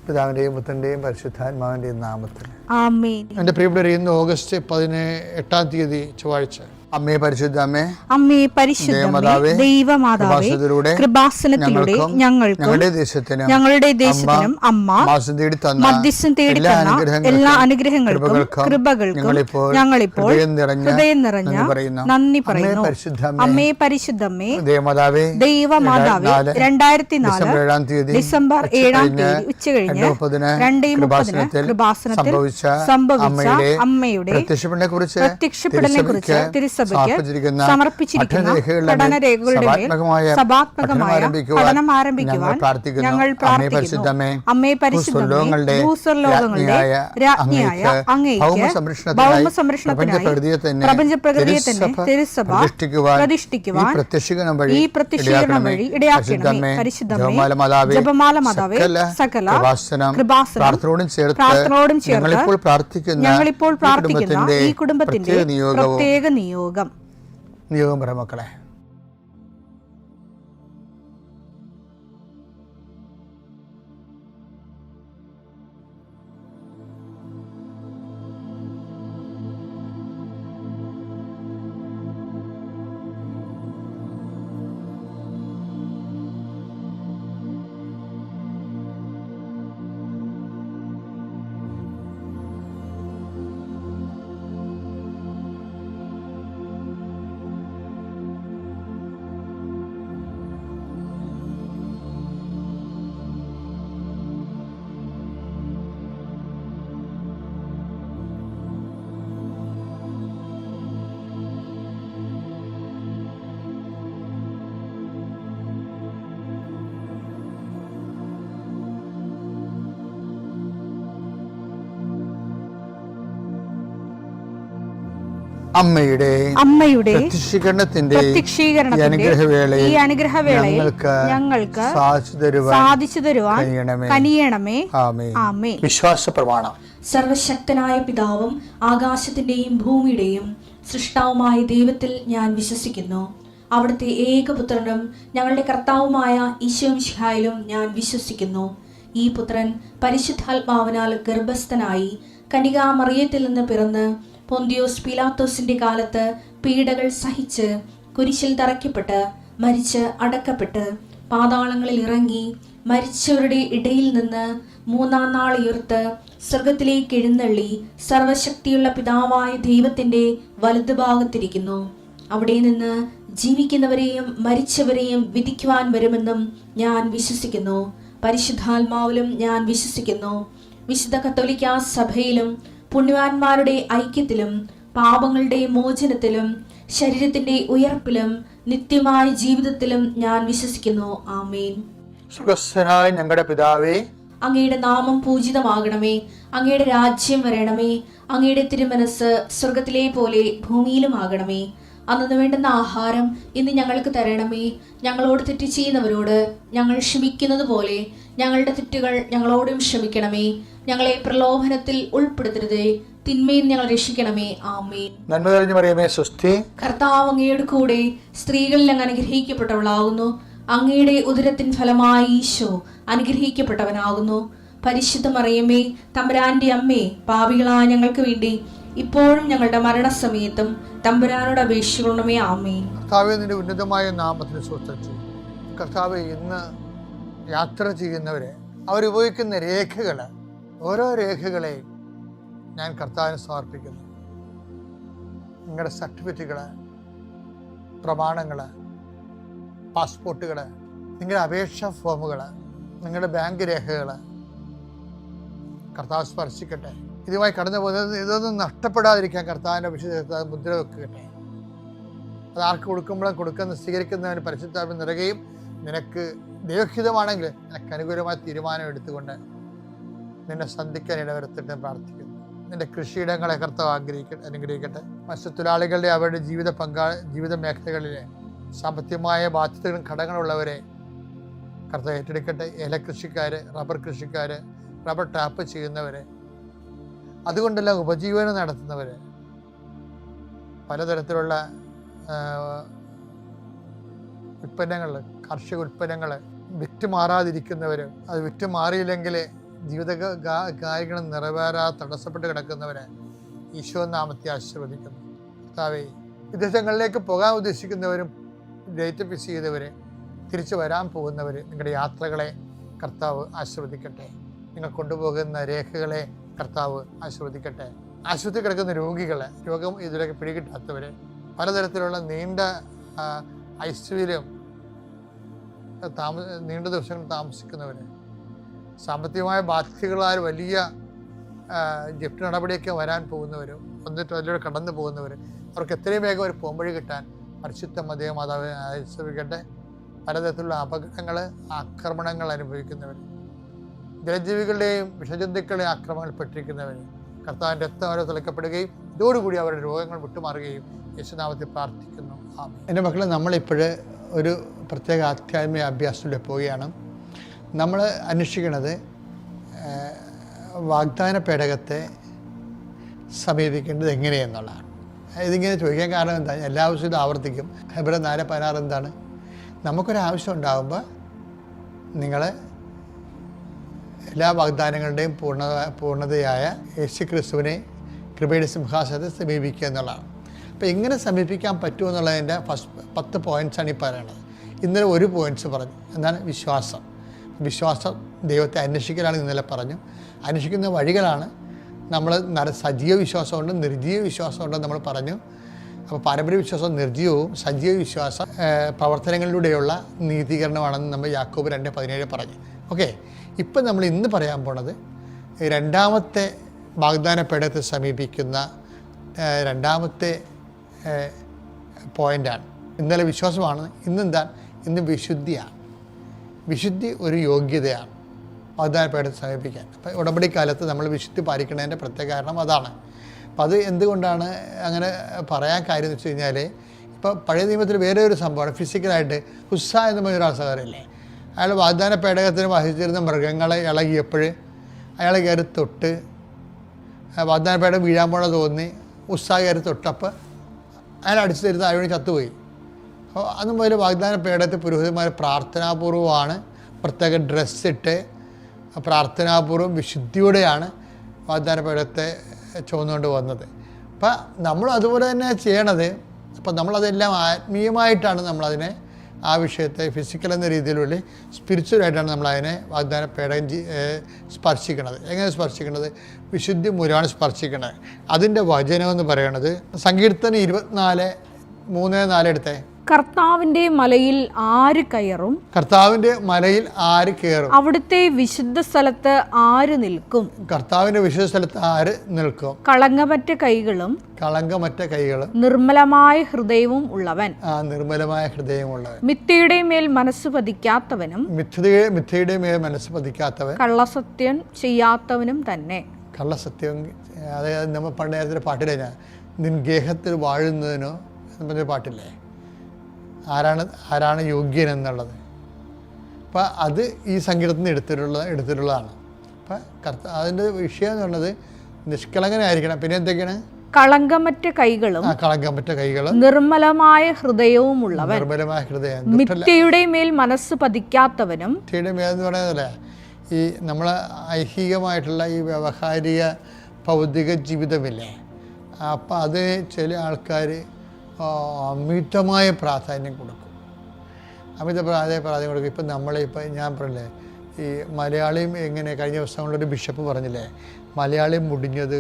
പിതാവിൻ്റെയും പുത്രൻ്റെയും പരിശുദ്ധാത്മാവിൻ്റെയും നാമത്തിൽ ആമേൻ. എൻ്റെ പ്രിയപ്പെട്ടവരെ, ഇന്ന് ഓഗസ്റ്റ് 18 ചൊവ്വാഴ്ച. അമ്മേ പരിശുദ്ധ അമ്മേ, അമ്മേ പരിശുദ്ധമേ, ദൈവമാതാവേ, കൃപാസനത്തിലൂടെ ഞങ്ങൾക്കും ഞങ്ങളുടെ ദേശത്തിനും അമ്മ മധ്യസ്ഥം തേടി തന്ന എല്ലാ അനുഗ്രഹങ്ങൾക്കും കൃപകൾക്കും ഞങ്ങളിപ്പോൾ ഹൃദയം നിറഞ്ഞ നന്ദി പറയുന്നു. അമ്മേ പരിശുദ്ധമേ, ദൈവമാതാവേ, 2004 ഡിസംബർ 7 ഉച്ചകഴിഞ്ഞ് 2:30 കൃപാസനത്തിൽ സംഭവിച്ച അമ്മയുടെ പ്രത്യക്ഷപ്പെടലിനെ കുറിച്ച് സമർപ്പിച്ചിരിക്കുന്ന പഠനരേഖകളുടെ മേൽ സഭാത്മകമായ പഠനം ആരംഭിക്കുവാൻ ഞങ്ങൾ പ്രാർത്ഥിക്കുന്നു. അമ്മേ പരിശുദ്ധമേ, ഭൂസ്വർലോകങ്ങളുടെ രാജ്ഞിയായ അങ്ങേയ്ക്ക് ഭൗമസംരക്ഷണത്തിനായി പ്രപഞ്ചപ്രകൃതിയെ തന്നെ തിരുസഭ പ്രതിഷ്ഠിക്കുവാൻ ഈ പ്രത്യക്ഷീകരണം വഴി ഇടയാക്കണമേ. പരിശുദ്ധമേ, ജപമാല മാതാവേ, സകല കൃപാസനം പ്രാർത്ഥനയോടും ചേർത്ത് ഞങ്ങളിപ്പോൾ പ്രാർത്ഥിക്കുന്ന ഈ കുടുംബത്തിന്റെ പ്രത്യേക നിയോഗം പറ മക്കളെ. അമ്മയുടെ പ്രത്യക്ഷീകരണത്തിന്റെ ഈ അനുഗ്രഹവേളയിൽ ഞങ്ങൾക്ക് സാധിച്ചു തരുവാൻ കനിയണമേ. ആമേൻ. വിശ്വാസ പ്രമാണം. സർവശക്തനായ പിതാവും ആകാശത്തിന്റെയും ഭൂമിയുടെയും സൃഷ്ടാവുമായ ദൈവത്തിൽ ഞാൻ വിശ്വസിക്കുന്നു. അവിടുത്തെ ഏകപുത്രനും ഞങ്ങളുടെ കർത്താവുമായ ഈശോമിശിഹായിലും ഞാൻ വിശ്വസിക്കുന്നു. ഈ പുത്രൻ പരിശുദ്ധാത്മാവിനാൽ ഗർഭസ്ഥനായി കന്യകാമറിയത്തിൽ നിന്ന് പിറന്ന് പൊന്തിയോസ് പീലാത്തോസിന്റെ കാലത്ത് പീഡകൾ സഹിച്ച് കുരിശിൽ തറയ്ക്കപ്പെട്ട് മരിച്ച് അടക്കപ്പെട്ട് പാതാളങ്ങളിൽ ഇറങ്ങി മരിച്ചവരുടെ ഇടയിൽ നിന്ന് 3-ാം നാൾ ഉയർത്ത് സ്വർഗത്തിലേക്ക് എഴുന്നള്ളി സർവശക്തിയുള്ള പിതാവായ ദൈവത്തിന്റെ വലതുഭാഗത്തിരിക്കുന്നു. അവിടെ നിന്ന് ജീവിക്കുന്നവരെയും മരിച്ചവരെയും വിധിക്കുവാൻ വരുമെന്നും ഞാൻ വിശ്വസിക്കുന്നു. പരിശുദ്ധാത്മാവിലും ഞാൻ വിശ്വസിക്കുന്നു. വിശുദ്ധ കത്തോലിക്കാ സഭയിലും പുണ്യവാന്മാരുടെ ഐക്യത്തിലും പാപങ്ങളുടെ മോചനത്തിലും ശരീരത്തിന്റെ ഉയർപ്പിലും നിത്യമായ ജീവിതത്തിലും ഞാൻ വിശ്വസിക്കുന്നു. ആമേൻ. സുഖസ്ഥനായ ഞങ്ങളുടെ പിതാവേ, അങ്ങയുടെ നാമം പൂജിതമാകണമേ. അങ്ങയുടെ രാജ്യം വരണമേ. അങ്ങയുടെ തിരുമനസ് സ്വർഗത്തിലെ പോലെ ഭൂമിയിലും ആകണമേ. അന്നു വേണ്ടുന്ന ആഹാരം ഇന്ന് ഞങ്ങൾക്ക് തരണമേ. ഞങ്ങളോട് തെറ്റ് ചെയ്യുന്നവരോട് ഞങ്ങൾ ക്ഷമിക്കുന്നത് പോലെ ഞങ്ങളുടെ തെറ്റുകൾ ഞങ്ങളോടും ക്ഷമിക്കണമേ. ഞങ്ങളെ പ്രലോഭനത്തിൽ ഉൾപ്പെടുത്തരുതേ, തിന്മയിൽ ഞങ്ങൾ രക്ഷിക്കണമേ. ആമേൻ. നന്മ നിറഞ്ഞ മറിയമേ, സ്വസ്തി. കർത്താവ് അങ്ങയുടെ കൂടെ സ്ത്രീകളിൽ അങ്ങ് അനുഗ്രഹിക്കപ്പെട്ടവളാകുന്നു. അങ്ങയുടെ ഉദരത്തിൻ ഫലമായി ഈശോ അനുഗ്രഹിക്കപ്പെട്ടവനാകുന്നു. പരിശുദ്ധ മറിയമേ, തമ്പുരാന്റെ അമ്മേ, പാപികളായ ഞങ്ങൾക്ക് വേണ്ടി ഇപ്പോഴും ഞങ്ങളുടെ മരണസമയത്തും തമ്പുരാനോട് അപേക്ഷിക്കണമേ. ആമേൻ. കർത്താവേ, നിന്റെ ഉന്നതമായ നാമത്തിന് സ്വസ്ഥം. കർത്താവേ, ഇന്ന് യാത്ര ചെയ്യുന്നവരെ അവരുപയോഗിക്കുന്ന രേഖകൾ, ഓരോ രേഖകളെയും ഞാൻ കർത്താവിന് സമർപ്പിക്കുന്നു. നിങ്ങളുടെ സർട്ടിഫിക്കറ്റുകൾ, പ്രമാണങ്ങൾ, പാസ്പോർട്ടുകൾ, നിങ്ങളുടെ അപേക്ഷാ ഫോമുകൾ, നിങ്ങളുടെ ബാങ്ക് രേഖകൾ കർത്താവ് സ്പർശിക്കട്ടെ. ഇതുമായി കടന്നു പോകുന്നത് ഇതൊന്നും നഷ്ടപ്പെടാതിരിക്കാൻ കർത്താവിൻ്റെ വിശുദ്ധ മുദ്ര വെക്കട്ടെ. അത് ആർക്ക് കൊടുക്കുമ്പോഴും സ്വീകരിക്കുന്നതിന് പരിശുദ്ധാത്മ നിറയുകയും നിനക്ക് ദൈവഹിതമാണെങ്കിൽ നിനക്ക് അനുകൂലമായ തീരുമാനം എടുത്തുകൊണ്ട് നിന്നെ സന്ധിക്കാൻ ഇടവരുത്തിട്ട് പ്രാർത്ഥിക്കുന്നു. നിന്റെ കൃഷിയിടങ്ങളെ കർത്താവ് അനുഗ്രഹിക്കട്ടെ. മത്സ്യത്തൊഴിലാളികളുടെ അവരുടെ ജീവിത മേഖലകളിലെ സാമ്പത്തികമായ ബാധ്യതകളും ഘടകങ്ങളുള്ളവരെ കർത്താവ് ഏറ്റെടുക്കട്ടെ. ഏലകൃഷിക്കാർ, റബ്ബർ കൃഷിക്കാർ, റബ്ബർ ടാപ്പ് ചെയ്യുന്നവരെ, അതുകൊണ്ടെല്ലാം ഉപജീവനം നടത്തുന്നവർ, പലതരത്തിലുള്ള ഉൽപ്പന്നങ്ങൾ, കാർഷിക ഉൽപ്പന്നങ്ങൾ വിറ്റ് മാറാതിരിക്കുന്നവർ, അത് വിറ്റ് മാറിയില്ലെങ്കിൽ ജീവിത കാര്യങ്ങൾ നിറവേറാതെ തടസ്സപ്പെട്ട് കിടക്കുന്നവരെ ഈശോ നാമത്തെ ആശീർവദിക്കുന്നു. കർത്താവേ, വിദേശങ്ങളിലേക്ക് പോകാൻ ഉദ്ദേശിക്കുന്നവരും ഡേറ്റ് ഫിക്സ് ചെയ്തവർ, തിരിച്ചു വരാൻ പോകുന്നവർ, നിങ്ങളുടെ യാത്രകളെ കർത്താവ് ആശീർവദിക്കട്ടെ. നിങ്ങൾ കൊണ്ടുപോകുന്ന രേഖകളെ കർത്താവ് ആശീർവദിക്കട്ടെ. ആശുപത്രി കിടക്കുന്ന രോഗികളെ, രോഗം ഇതിലേക്ക് പിടികിട്ടാത്തവർ, പലതരത്തിലുള്ള നീണ്ട ഐസിയുവിലും നീണ്ട ദിവസങ്ങൾ താമസിക്കുന്നവർ, സാമ്പത്തികമായ ബാധ്യതകളാൽ വലിയ ജപ്തി നടപടിയൊക്കെ വരാൻ പോകുന്നവരും വന്നിട്ട് അതിലൂടെ കടന്നു പോകുന്നവർ, അവർക്ക് എത്രയും വേഗം ഒരു പോംവഴി കിട്ടാൻ പരിശുദ്ധ മാതാവ് ആശീർവദിക്കട്ടെ. പലതരത്തിലുള്ള അപകടങ്ങൾ, ആക്രമണങ്ങൾ അനുഭവിക്കുന്നവർ, ജലജീവികളുടെയും വിഷജന്തുക്കളുടെയും ആക്രമണങ്ങൾ പെട്ടിരിക്കുന്നവർ, കർത്താവിൻ്റെ രക്തം അവരെ തിളക്കപ്പെടുകയും ഇതോടുകൂടി അവരുടെ രോഗങ്ങൾ വിട്ടുമാറുകയും യേശുനാമത്തിൽ പ്രാർത്ഥിക്കുന്നു. എൻ്റെ മക്കളെ, നമ്മളിപ്പോൾ ഒരു പ്രത്യേക ആധ്യാത്മിക അഭ്യാസത്തിലൂടെ പോവുകയാണ്. നമ്മൾ അന്വേഷിക്കുന്നത് വാഗ്ദാന പേടകത്തെ സമീപിക്കേണ്ടത് എങ്ങനെയെന്നുള്ളതാണ്. ഇതിങ്ങനെ ചോദിക്കാൻ കാരണം എന്താ, എല്ലാ ആവശ്യവും ഇത് ആവർത്തിക്കും. ഹെബ്രായർ 4:16 എന്താണ്? നമുക്കൊരാവശ്യം ഉണ്ടാകുമ്പോൾ നിങ്ങൾ എല്ലാ വാഗ്ദാനങ്ങളുടെയും പൂർണ്ണതയായ യേശു ക്രിസ്തുവിനെ കൃപയുടെ സിംഹാസനത്തെ സമീപിക്കുക എന്നുള്ളതാണ്. അപ്പോൾ എങ്ങനെ സമീപിക്കാൻ പറ്റുമെന്നുള്ളതിൻ്റെ 10 പോയിൻറ്റ്സാണ് ഈ പറയുന്നത്. ഇന്നലെ 1 പോയിൻറ്റ്സ് പറഞ്ഞു. എന്താണ്? വിശ്വാസം. വിശ്വാസം ദൈവത്തെ അന്വേഷിക്കലാണ് ഇന്നലെ പറഞ്ഞു. അന്വേഷിക്കുന്ന വഴികളാണ് നമ്മൾ സജീവ വിശ്വാസമുണ്ട്, നിർജീവ വിശ്വാസമുണ്ട് നമ്മൾ പറഞ്ഞു. അപ്പോൾ പാരമ്പര്യ വിശ്വാസം നിർജീവവും, സജീവ വിശ്വാസം പ്രവർത്തനങ്ങളിലൂടെയുള്ള നീതീകരണമാണെന്ന് നമ്മൾ യാക്കോബ് 2:17 പറഞ്ഞു. ഓക്കെ, ഇപ്പം നമ്മൾ ഇന്ന് പറയാൻ പോണത് രണ്ടാമത്തെ വാഗ്ദാന പേടകത്തെ സമീപിക്കുന്ന രണ്ടാമത്തെ പോയിൻ്റാണ്. ഇന്നലെ വിശ്വാസമാണ്, ഇന്നെന്താണ്? ഇന്ന് വിശുദ്ധിയാണ്. വിശുദ്ധി ഒരു യോഗ്യതയാണ് വാഗ്ദാന പേടകത്തെ സമീപിക്കാൻ. അപ്പോൾ ഉടമ്പടി കാലത്ത് നമ്മൾ വിശുദ്ധി പാലിക്കുന്നതിൻ്റെ പ്രത്യേക കാരണം അതാണ്. അപ്പോൾ അത് എന്തുകൊണ്ടാണ് അങ്ങനെ പറയാൻ കാര്യം എന്ന് വെച്ച് കഴിഞ്ഞാൽ, ഇപ്പോൾ പഴയ നിയമത്തിൽ വേറെ ഒരു സംഭവമാണ്. ഫിസിക്കലായിട്ട് ഹുസ്സ എന്ന് പറഞ്ഞൊരാൾ സഹോദരല്ലേ, അയാൾ വാഗ്ദാന പേടകത്തിന് വഹിച്ചിരുന്ന മൃഗങ്ങളെ ഇളകിയപ്പോൾ അയാൾ കയറി തൊട്ട് വാഗ്ദാന പേടകം വീഴാൻ പോണ തോന്നി ഉസ്സാ കയറി തൊട്ടപ്പോൾ അയാൾ അടിച്ചു തരുന്ന അയാൾ ചത്തുപോയി. അപ്പോൾ അന്ന് മുതൽ വാഗ്ദാന പേടകത്തിൽ പുരോഹിതന്മാർ പ്രാർത്ഥനാപൂർവ്വമാണ്, പ്രത്യേക ഡ്രസ്സിട്ട് പ്രാർത്ഥനാപൂർവ്വം വിശുദ്ധിയോടെയാണ് വാഗ്ദാന പേടകത്തെ ചുവന്നുകൊണ്ട് വന്നത്. അപ്പം നമ്മൾ അതുപോലെ തന്നെ ചെയ്യണത്. അപ്പം നമ്മളതെല്ലാം ആത്മീയമായിട്ടാണ് നമ്മളതിനെ, ആ വിഷയത്തെ ഫിസിക്കൽ എന്ന രീതിയിലുള്ള സ്പിരിച്വലായിട്ടാണ് നമ്മളതിനെ വാഗ്ദാന പേടകം സ്പർശിക്കുന്നത്. എങ്ങനെ സ്പർശിക്കുന്നത്? വിശുദ്ധി മൂലമാണ് സ്പർശിക്കുന്നത്. അതിൻ്റെ വചനമെന്ന് പറയുന്നത് സങ്കീർത്തനം 24:3-4 എടുത്തേ. കർത്താവിന്റെ മലയിൽ ആര് കയറും? കർത്താവിന്റെ മലയിൽ ആര് കയറും? അവിടുത്തെ വിശുദ്ധ സ്ഥലത്ത് ആര് നിൽക്കും? കർത്താവിന്റെ വിശുദ്ധ സ്ഥലത്ത് ആര് നിൽക്കും? കളങ്കമറ്റ കൈകളും നിർമ്മലമായ ഹൃദയവും ഉള്ളവൻ. നിർമ്മലമായ ഹൃദയമുള്ളവൻ. മിഥ്യയുടെ മേൽ മനസ്സ് പതിക്കാത്തവനും മിഥ്യയുടെ മേൽ മനസ്സ് പതിക്കാത്തവൻ, കള്ളസത്യം ചെയ്യാത്തവനും തന്നെ. കള്ളസത്യം, അതായത് നമ്മൾ പണ്ട് നേരത്തെ പാട്ടില്ലേ, നിൻ ഗേഹത്തിൽ വാഴുന്നതിനോ എന്നൊരു പാട്ടില്ലേ, ആരാണ് യോഗ്യൻ എന്നുള്ളത്. അപ്പം അത് ഈ സങ്കീർത്തനം എടുത്തിട്ടുള്ളതാണ്. അപ്പം അതിൻ്റെ വിഷയം എന്ന് പറയുന്നത് നിഷ്കളങ്കനായിരിക്കണം. പിന്നെ എന്തൊക്കെയാണ്? കളങ്കമറ്റ കൈകളും നിർമ്മലമായ ഹൃദയവും ഉള്ളവൻ. നിർമ്മലമായ ഹൃദയം. മിഥ്യയുടെ മേൽ മനസ്സ് പതിക്കാത്തവനും. മിഥ്യയുടെ മേൽ എന്ന് പറയുന്നതല്ലേ, ഈ നമ്മളെ ഐഹികമായിട്ടുള്ള ഈ വ്യവഹാരിക ഭൗതിക ജീവിതമില്ലേ, അപ്പം അത് ചില ആൾക്കാർ അമിതമായ പ്രാധാന്യം കൊടുക്കും. പ്രാധാന്യം കൊടുക്കും. ഇപ്പം നമ്മളിപ്പോൾ ഞാൻ പറഞ്ഞില്ലേ, ഈ മലയാളിയും എങ്ങനെ, കഴിഞ്ഞ ദിവസങ്ങളിലൊരു ബിഷപ്പ് പറഞ്ഞില്ലേ, മലയാളിയും മുടിഞ്ഞത്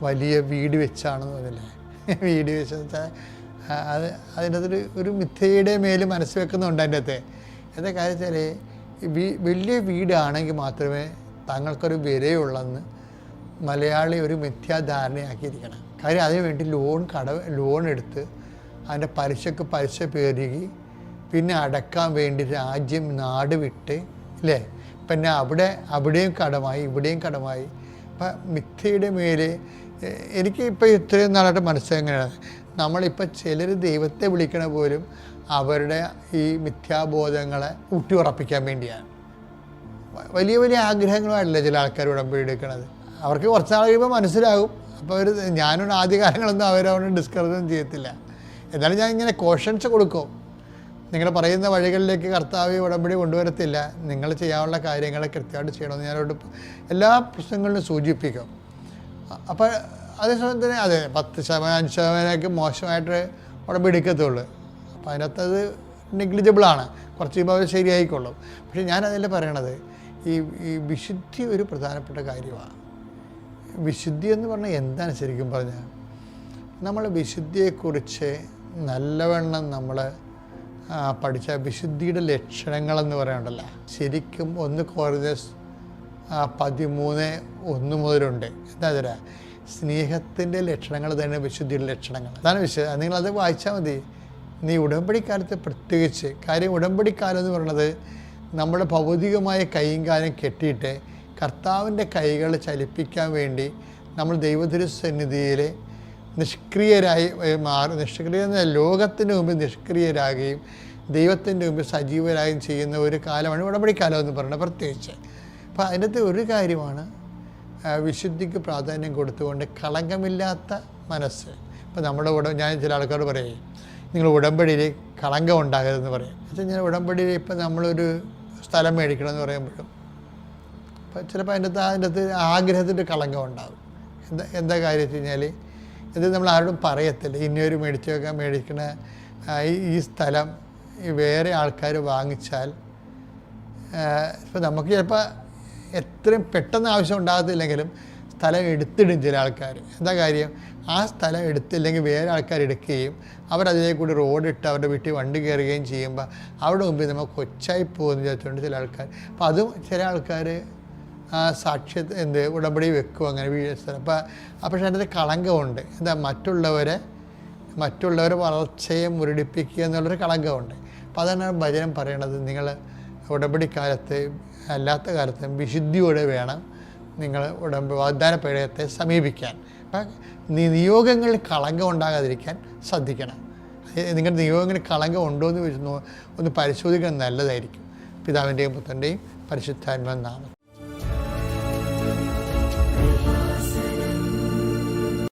വലിയ വീട് വെച്ചാണെന്ന് പറഞ്ഞില്ലേ. വീട് വെച്ചെന്ന് വെച്ചാൽ അത് അതിൻ്റെ അകത്തൊരു ഒരു മിഥ്യയുടെ മേൽ മനസ്സ് വെക്കുന്നുണ്ട്. അതിൻ്റെ അകത്ത് എന്താ കാര്യം വെച്ചാൽ, വലിയ വീടാണെങ്കിൽ മാത്രമേ തങ്ങൾക്കൊരു വിലയുള്ളെന്ന് മലയാളി ഒരു മിഥ്യാധാരണയാക്കിയിരിക്കണം. കാര്യം അതിനു വേണ്ടി ലോൺ എടുത്ത് അതിൻ്റെ പലിശ പെരുകി പിന്നെ അടക്കാൻ വേണ്ടി രാജ്യം നാട് വിട്ട് അല്ലേ, പിന്നെ അവിടെയും കടമായി ഇവിടെയും കടമായി. അപ്പം മിഥ്യയുടെ മേലെ എനിക്ക് ഇപ്പോൾ ഇത്രയും നാളായിട്ട് മനസ്സിലെങ്ങനെയാണ്, നമ്മളിപ്പോൾ ചിലർ ദൈവത്തെ വിളിക്കണ പോലും അവരുടെ ഈ മിഥ്യാബോധങ്ങളെ ഊട്ടിയുറപ്പിക്കാൻ വേണ്ടിയാണ്. വലിയ വലിയ ആഗ്രഹങ്ങളുമായിട്ടല്ലേ ചില ആൾക്കാർ ഉടമ്പടി എടുക്കണത്. അവർക്ക് കുറച്ച് നാൾ കഴിയുമ്പോൾ മനസ്സിലാകും. അപ്പോൾ അവർ, ഞാനൊരു ആദ്യ കാലങ്ങളൊന്നും അവരവനെ ഡിസ്കറേജ് ചെയ്യത്തില്ല. എന്നാലും ഞാൻ ഇങ്ങനെ കോഷൻസ് കൊടുക്കും. നിങ്ങൾ പറയുന്ന വഴികളിലേക്ക് കർത്താവ് ഉടമ്പടി കൊണ്ടുവരത്തില്ല. നിങ്ങൾ ചെയ്യാനുള്ള കാര്യങ്ങൾ കൃത്യമായിട്ട് ചെയ്യണമെന്ന് ഞാനോട് എല്ലാ പ്രശ്നങ്ങളിലും സൂചിപ്പിക്കും. അപ്പോൾ അതേസമയം തന്നെ അതെ 10% 5% മോശമായിട്ട് ഉടമ്പടി എടുക്കത്തുള്ളൂ. അപ്പോൾ അതിനകത്തത് നെഗ്ലിജിബിളാണ്, കുറച്ച് കഴിയുമ്പോൾ അവർ ശരിയായിക്കൊള്ളും. പക്ഷേ ഞാനതല്ല പറയണത്, ഈ വിശുദ്ധി ഒരു പ്രധാനപ്പെട്ട കാര്യമാണ്. വിശുദ്ധി എന്ന് പറഞ്ഞാൽ എന്താണ് ശരിക്കും പറഞ്ഞാൽ? നമ്മൾ വിശുദ്ധിയെക്കുറിച്ച് നല്ലവണ്ണം നമ്മൾ പഠിച്ച വിശുദ്ധിയുടെ ലക്ഷണങ്ങളെന്ന് പറയാനുണ്ടല്ലോ, ശരിക്കും 1 കൊരിന്ത്യസ് 13:1 മുതലുണ്ട്. എന്താ തരാ, സ്നേഹത്തിൻ്റെ ലക്ഷണങ്ങൾ തന്നെ വിശുദ്ധിയുടെ ലക്ഷണങ്ങൾ. അതാണ് നിങ്ങളത് വായിച്ചാൽ മതി. നീ ഉടമ്പടിക്കാലത്ത് പ്രത്യേകിച്ച് കാര്യം, ഉടമ്പടിക്കാലം എന്ന് പറയുന്നത് നമ്മൾ ഭൗതികമായ കൈയും കാലും കെട്ടിയിട്ട് കർത്താവിൻ്റെ കൈകൾ ചലിപ്പിക്കാൻ വേണ്ടി നമ്മൾ ദൈവതിരുസന്നിധിയിൽ നിഷ്ക്രിയരായി നിഷ്ക്രിയ ലോകത്തിന് മുമ്പിൽ നിഷ്ക്രിയരാകുകയും ദൈവത്തിൻ്റെ മുമ്പിൽ സജീവരായും ചെയ്യുന്ന ഒരു കാലമാണ് ഉടമ്പടിക്കാലം എന്ന് പറയുന്നത് പ്രത്യേകിച്ച്. അപ്പോൾ അതിനകത്ത് ഒരു കാര്യമാണ് വിശുദ്ധിക്ക് പ്രാധാന്യം കൊടുത്തുകൊണ്ട് കളങ്കമില്ലാത്ത മനസ്സ്. ഇപ്പോൾ നമ്മുടെ ഞാൻ ചില ആൾക്കാരോട് പറയും, നിങ്ങൾ ഉടമ്പടിയിൽ കളങ്കം ഉണ്ടാകരുതെന്ന് പറയും. പക്ഷേ ഞാൻ ഉടമ്പടിയിൽ ഇപ്പം നമ്മളൊരു സ്ഥലം മേടിക്കണമെന്ന് പറയുമ്പോഴും അപ്പം ചിലപ്പോൾ അതിൻ്റെ അകത്ത് ആഗ്രഹത്തിൻ്റെ കളങ്കം ഉണ്ടാകും. എന്താ കാര്യം വെച്ച് കഴിഞ്ഞാൽ, ഇത് നമ്മൾ ആരോടും പറയത്തില്ല. ഇനിയൊരു മേടിക്കണ ഈ സ്ഥലം വേറെ ആൾക്കാർ വാങ്ങിച്ചാൽ ഇപ്പോൾ നമുക്ക് ചിലപ്പോൾ എത്രയും പെട്ടെന്ന് ആവശ്യം ഉണ്ടാകത്തില്ലെങ്കിലും സ്ഥലം എടുത്തിടും ചില ആൾക്കാർ. എന്താ കാര്യം, ആ സ്ഥലം എടുത്തില്ലെങ്കിൽ വേറെ ആൾക്കാർ എടുക്കുകയും അവരതിലേക്ക് കൂടി റോഡിട്ട് അവരുടെ വീട്ടിൽ വണ്ടി കയറുകയും ചെയ്യുമ്പോൾ അവിടെ മുമ്പിൽ നമ്മൾ കൊച്ചായി പോകുന്ന വിചാരിച്ചുകൊണ്ട് ചില ആൾക്കാർ. അപ്പോൾ അതും ചില ആൾക്കാർ ഉടമ്പടി വെക്കും അങ്ങനെ സ്ഥലം. പക്ഷേ അതിൻ്റെ കളങ്കമുണ്ട്. എന്താ, മറ്റുള്ളവരെ വളർച്ചയെ മുരടിപ്പിക്കുക എന്നുള്ളൊരു കളങ്കമുണ്ട്. അപ്പോൾ അതാണ് ഭജനം പറയണത്, നിങ്ങൾ ഉടമ്പടിക്കാലത്ത് അല്ലാത്ത കാലത്തും വിശുദ്ധിയോടെ വേണം നിങ്ങൾ വാഗ്ദാന പേടകത്തെ സമീപിക്കാൻ. അപ്പം നിയോഗങ്ങളിൽ കളങ്കം ഉണ്ടാകാതിരിക്കാൻ ശ്രദ്ധിക്കണം. നിങ്ങളുടെ നിയോഗങ്ങളിൽ കളങ്കം ഉണ്ടോ എന്ന് ഒന്ന് പരിശോധിക്കാൻ നല്ലതായിരിക്കും. പിതാവിൻ്റെയും പുത്രൻ്റെയും പരിശുദ്ധാത്മാവിൻ നാമത്തിൽ.